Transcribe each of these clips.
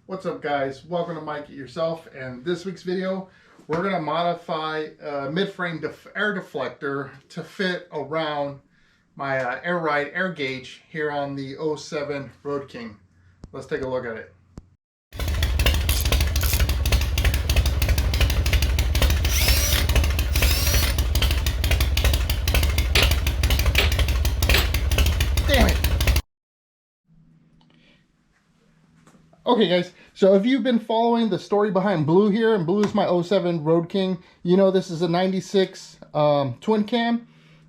What's up, guys? Welcome to Mike It Yourself, and this week's video we're going to modify a mid-frame air deflector to fit around my air ride air gauge here on the '07 Road King. Let's take a look at it. Damn it! Okay, guys, so if you've been following the story behind Blue here, and Blue is my '07 Road King, you know this is a 96 twin cam,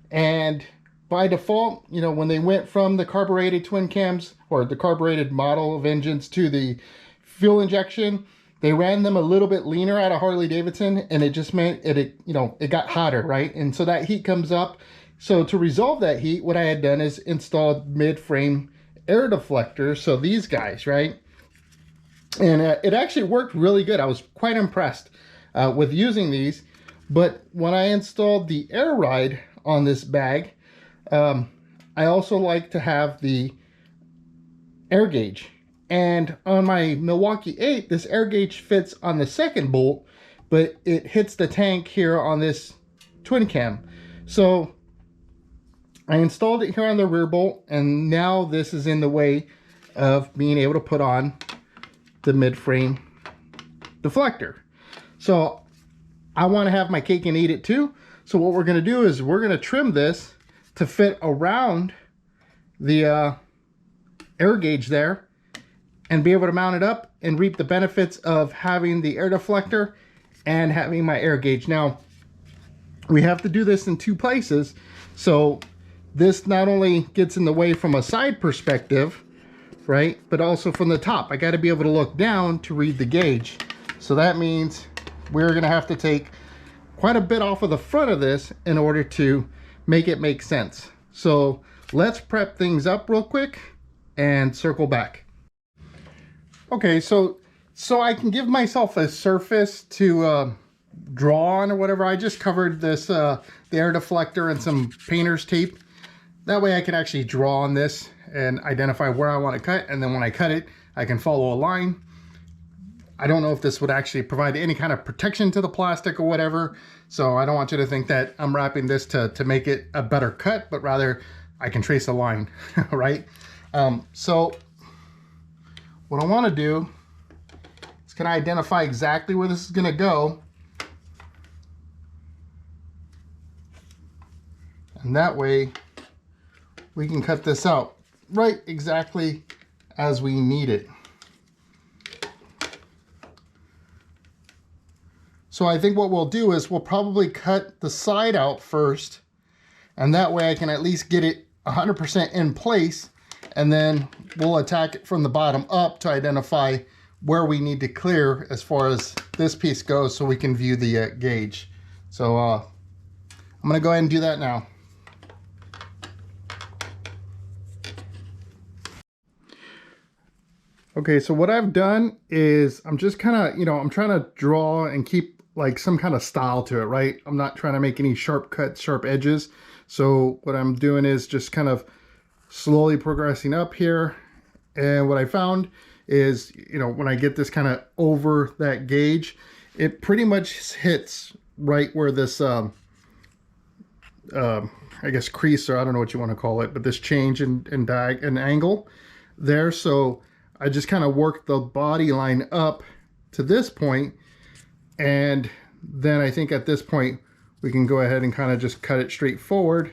and by default, you know, when they went from the carbureted twin cams, or the carbureted model of engines, to the fuel injection, they ran them a little bit leaner out of Harley Davidson, and it just meant it got hotter, right? And so that heat comes up. So to resolve that heat, what I had done is installed mid-frame air deflectors, so these guys, right? And it actually worked really good. I was quite impressed with using these. But when I installed the air ride on this bag, I also like to have the air gauge. And on my Milwaukee 8, this air gauge fits on the second bolt, but it hits the tank here on this twin cam. So I installed it here on the rear bolt, and now this is in the way of being able to put on the mid-frame deflector. So I want to have my cake and eat it too. So what we're going to do is we're going to trim this to fit around the air gauge there and be able to mount it up and reap the benefits of having the air deflector and having my air gauge. Now we have to do this in two places, so this not only gets in the way from a side perspective, right, but also from the top. I got to be able to look down to read the gauge. So that means we're going to have to take quite a bit off of the front of this in order to make it make sense. So let's prep things up real quick and circle back. Okay, so I can give myself a surface to draw on or whatever. I just covered this the air deflector and some painter's tape. That way I can actually draw on this and identify where I want to cut, and then when I cut it, I can follow a line. I don't know if this would actually provide any kind of protection to the plastic or whatever, so I don't want you to think that I'm wrapping this to make it a better cut, but rather I can trace a line, right? So what I want to do is kind of identify exactly where this is going to go, and that way we can cut this out right exactly as we need it. So I think what we'll do is we'll probably cut the side out first, and that way I can at least get it 100% in place, and then we'll attack it from the bottom up to identify where we need to clear as far as this piece goes, so we can view the gauge. So I'm gonna go ahead and do that now. Okay, so what I've done is I'm just kind of, I'm trying to draw and keep like some kind of style to it, right? I'm not trying to make any sharp cuts, sharp edges. So what I'm doing is just kind of slowly progressing up here. And what I found is, when I get this kind of over that gauge, it pretty much hits right where this, I guess crease, or I don't know what you want to call it, but this change in angle there. So I just kind of work the body line up to this point, and then I think at this point we can go ahead and kind of just cut it straight forward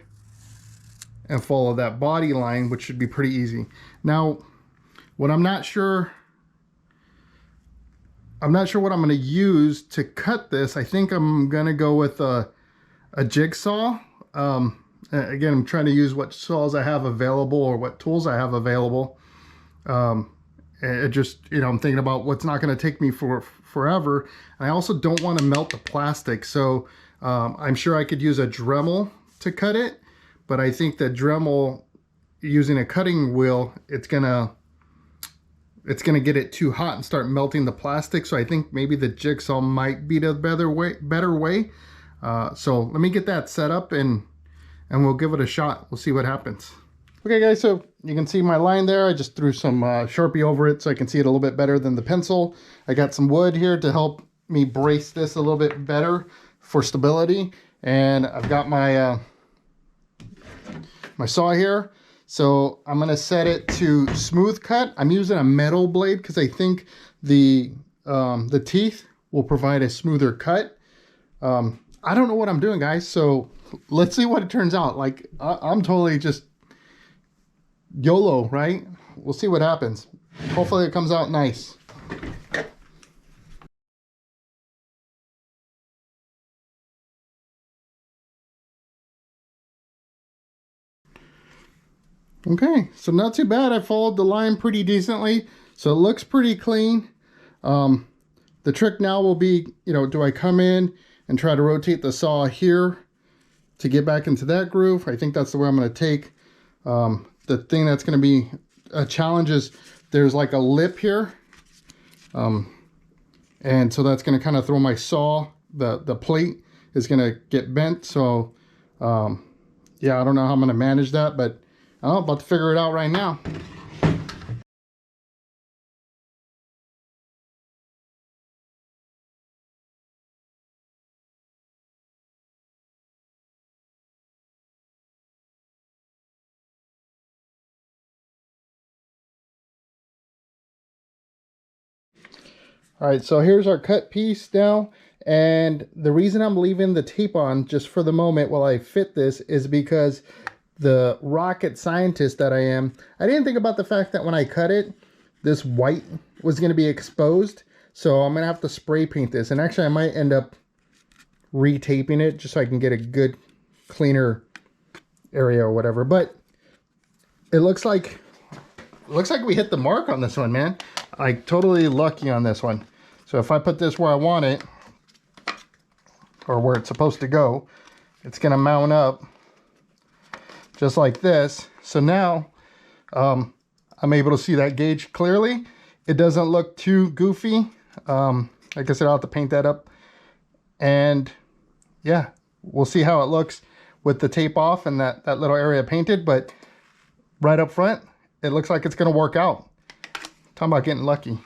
and follow that body line, which should be pretty easy. Now, what I'm not sure what I'm going to use to cut this. I think I'm going to go with a jigsaw. Again, I'm trying to use what saws I have available, or what tools I have available. It just, I'm thinking about what's not going to take me forever. And I also don't want to melt the plastic. So I'm sure I could use a Dremel to cut it, but I think the Dremel, using a cutting wheel, it's gonna get it too hot and start melting the plastic. So I think maybe the jigsaw might be the better way. So let me get that set up, and we'll give it a shot. We'll see what happens. Okay guys, so you can see my line there. I just threw some Sharpie over it so I can see it a little bit better than the pencil. I got some wood here to help me brace this a little bit better for stability. And I've got my my saw here. So I'm gonna set it to smooth cut. I'm using a metal blade because I think the teeth will provide a smoother cut. I don't know what I'm doing, guys, so let's see what it turns out. Like, I'm totally just YOLO, right? We'll see what happens. Hopefully it comes out nice. Okay, so not too bad. I followed the line pretty decently, so it looks pretty clean. The trick now will be, do I come in and try to rotate the saw here to get back into that groove? I think that's the way I'm going to take. The thing that's going to be a challenge is there's like a lip here. And so that's going to kind of throw my saw, the plate is going to get bent. So yeah, I don't know how I'm going to manage that, but I'm about to figure it out right now. All right, so here's our cut piece now. And the reason I'm leaving the tape on just for the moment while I fit this is because the rocket scientist that I am, I didn't think about the fact that when I cut it, this white was going to be exposed. So I'm going to have to spray paint this. And actually, I might end up retaping it just so I can get a good, cleaner area or whatever. But it looks like we hit the mark on this one, man. Like, totally lucky on this one. So if I put this where I want it, or where it's supposed to go, it's going to mount up just like this. So now I'm able to see that gauge clearly. It doesn't look too goofy. Like I said, I'll have to paint that up. And yeah, we'll see how it looks with the tape off and that little area painted. But right up front, it looks like it's going to work out. Talking about getting lucky.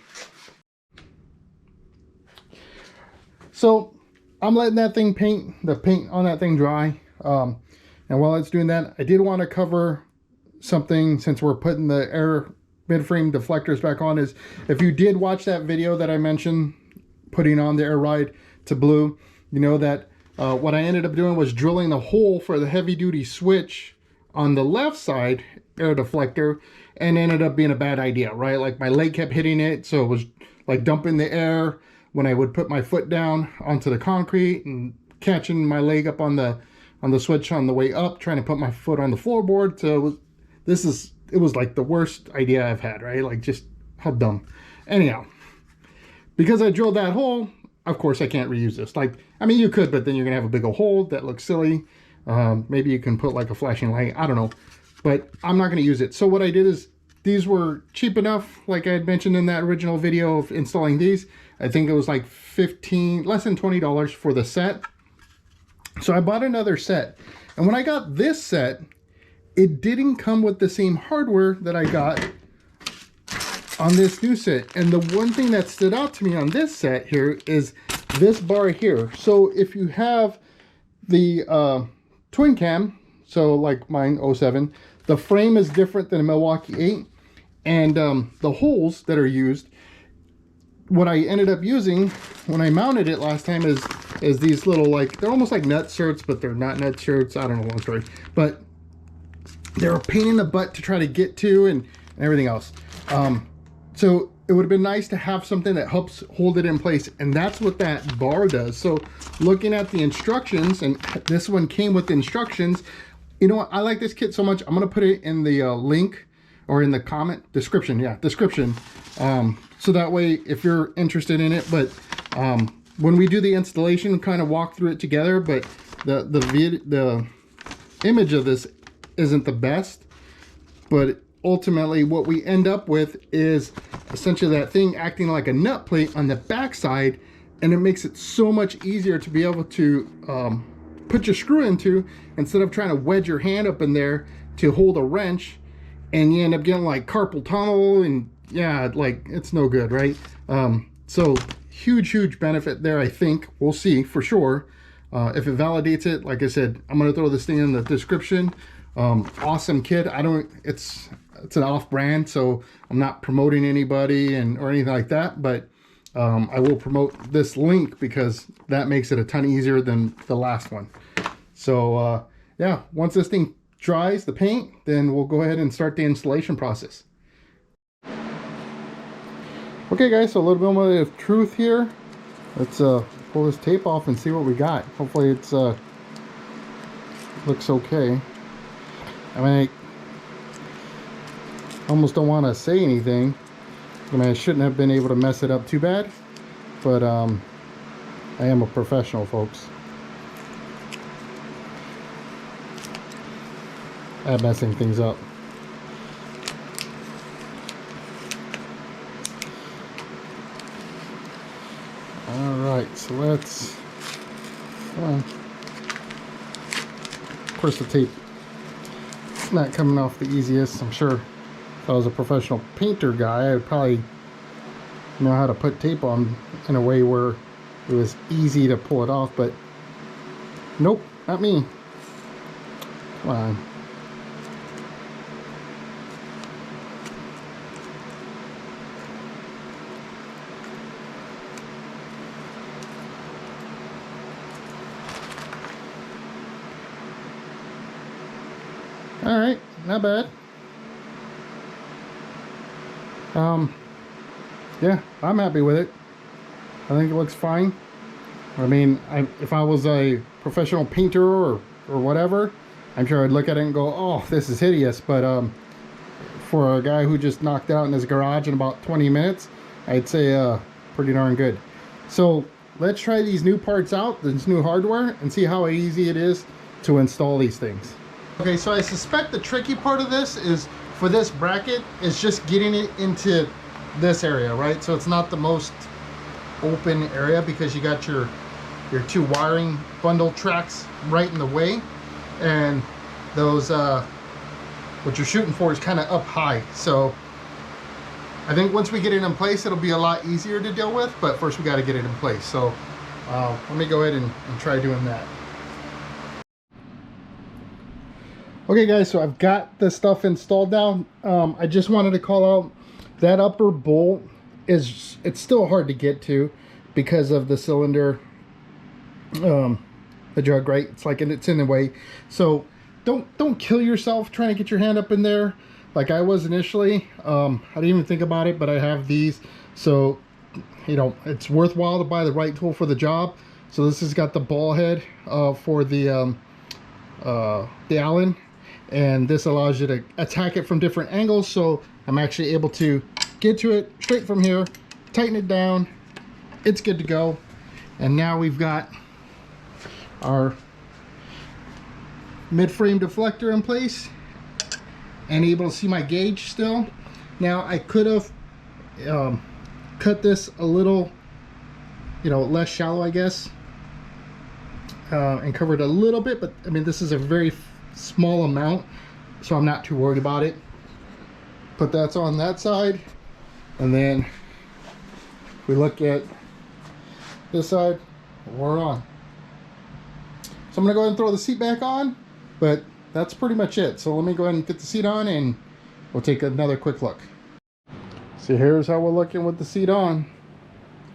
So I'm letting that thing paint, the paint on that thing dry. And while it's doing that, I did want to cover something since we're putting the air mid-frame deflectors back on. Is if you did watch that video that I mentioned, putting on the air ride to blue, you know that what I ended up doing was drilling the hole for the heavy-duty switch on the left side air deflector, and ended up being a bad idea, right? Like, my leg kept hitting it, so it was like dumping the air when I would put my foot down onto the concrete and catching my leg up on the switch on the way up, trying to put my foot on the floorboard. So it was like the worst idea I've had, right? Like, just how dumb. Anyhow, because I drilled that hole, of course I can't reuse this. Like, I mean, you could, but then you're gonna have a big old hole that looks silly. Maybe you can put like a flashing light, I don't know, but I'm not gonna use it. So what I did is, these were cheap enough, like I had mentioned in that original video of installing these. I think it was like less than $20 for the set. So I bought another set. And when I got this set, it didn't come with the same hardware that I got on this new set. And the one thing that stood out to me on this set here is this bar here. So if you have the twin cam, so like mine 07, the frame is different than a Milwaukee 8. And the holes that are used, what I ended up using when I mounted it last time is these little, like, they're almost like nut shirts, but they're not nut shirts. I don't know, long story. But they're a pain in the butt to try to get to and everything else. So it would have been nice to have something that helps hold it in place, and that's what that bar does. So looking at the instructions, and this one came with instructions. You know what? I like this kit so much, I'm going to put it in the link, or in the comment description. Yeah, description. So that way, if you're interested in it, but when we do the installation, we kind of walk through it together. But the image of this isn't the best, but ultimately what we end up with is essentially that thing acting like a nut plate on the back side, and it makes it so much easier to be able to put your screw into, instead of trying to wedge your hand up in there to hold a wrench. and you end up getting like carpal tunnel, and yeah, like it's no good, right? So huge benefit there. I think we'll see for sure. If it validates it, like I said, I'm gonna throw this thing in the description. Awesome kit. It's an off-brand, so I'm not promoting anybody or anything like that, but I will promote this link because that makes it a ton easier than the last one. So yeah, once this thing dries, the paint, then we'll go ahead and start the installation process. Okay guys, so a little bit more of truth here. Let's pull this tape off and see what we got. Hopefully it's looks okay. I mean, I almost don't want to say anything. I mean, I shouldn't have been able to mess it up too bad, but I am a professional, folks. At messing things up. Alright, so let's of course the tape is not coming off the easiest. I'm sure if I was a professional painter guy, I'd probably know how to put tape on in a way where it was easy to pull it off, but nope, not me. Come on. All right, not bad. Yeah, I'm happy with it. I think it looks fine. I mean, if I was a professional painter or whatever, I'm sure I'd look at it and go, oh, this is hideous. But for a guy who just knocked out in his garage in about 20 minutes, I'd say pretty darn good. So let's try these new parts out, this new hardware, and see how easy it is to install these things. Okay, so I suspect the tricky part of this is for this bracket is just getting it into this area, right? So it's not the most open area because you got your two wiring bundle tracks right in the way, and those what you're shooting for is kind of up high. So I think once we get it in place, it'll be a lot easier to deal with, but first we got to get it in place. So let me go ahead and try doing that. Okay guys, so I've got the stuff installed now. I just wanted to call out that upper bolt it's still hard to get to because of the cylinder, the jug, right? It's like it's in the way. So don't kill yourself trying to get your hand up in there like I was initially. I didn't even think about it, but I have these, so you know it's worthwhile to buy the right tool for the job. So this has got the ball head for the Allen, and this allows you to attack it from different angles, so I'm actually able to get to it straight from here, tighten it down, it's good to go. And now we've got our mid-frame deflector in place and able to see my gauge still. Now I could have cut this a little, you know, less shallow, I guess, and covered a little bit, but I mean this is a very small amount, so I'm not too worried about it. But that's on that side, and then if we look at this side, we're on. So I'm gonna go ahead and throw the seat back on, but that's pretty much it. So let me go ahead and get the seat on and we'll take another quick look. So here's how we're looking with the seat on,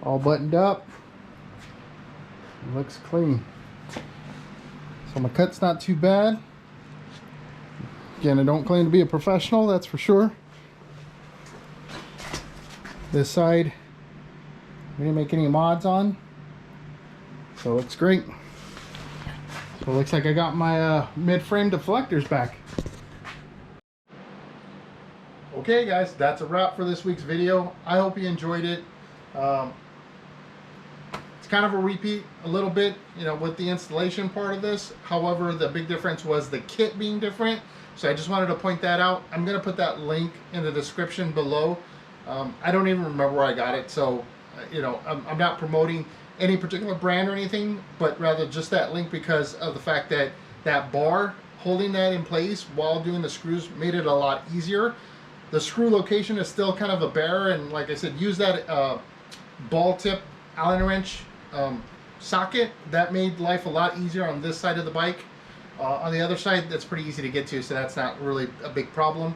all buttoned up. It looks clean. So my cut's not too bad. Again, I don't claim to be a professional, that's for sure. This side, we didn't make any mods on, so it looks great. So it looks like I got my mid-frame deflectors back. Okay guys, that's a wrap for this week's video. I hope you enjoyed it. It's kind of a repeat a little bit, you know, with the installation part of this. However, the big difference was the kit being different. So I just wanted to point that out. I'm going to put that link in the description below. I don't even remember where I got it. So, you know, I'm not promoting any particular brand or anything, but rather just that link because of the fact that that bar holding that in place while doing the screws made it a lot easier. The screw location is still kind of a bear, and like I said, use that ball tip Allen wrench socket. That made life a lot easier on this side of the bike. On the other side, that's pretty easy to get to, so that's not really a big problem.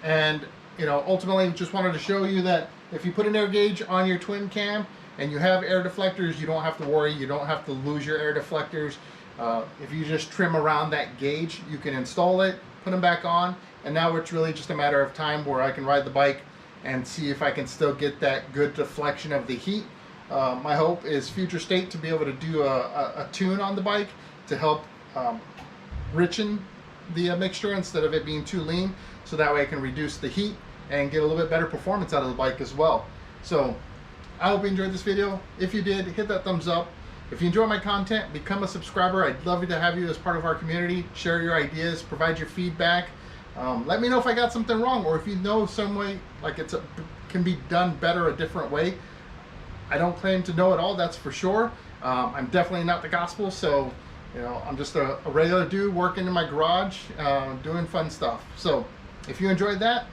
And ultimately, just wanted to show you that if you put an air gauge on your twin cam and you have air deflectors, you don't have to worry. You don't have to lose your air deflectors. If you just trim around that gauge, you can install it, put them back on, and now it's really just a matter of time where I can ride the bike and see if I can still get that good deflection of the heat. My hope is future state to be able to do a tune on the bike to help richen the mixture instead of it being too lean, so that way I can reduce the heat and get a little bit better performance out of the bike as well. So I hope you enjoyed this video. If you did, hit that thumbs up. If you enjoy my content, become a subscriber. I'd love to have you as part of our community. Share your ideas, provide your feedback. Let me know if I got something wrong, or if you know some way like can be done better a different way. I don't claim to know it all, that's for sure. I'm definitely not the gospel, so I'm just a regular dude working in my garage, doing fun stuff. So if you enjoyed that,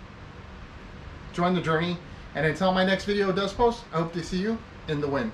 join the journey. And until my next video does post, I hope to see you in the wind.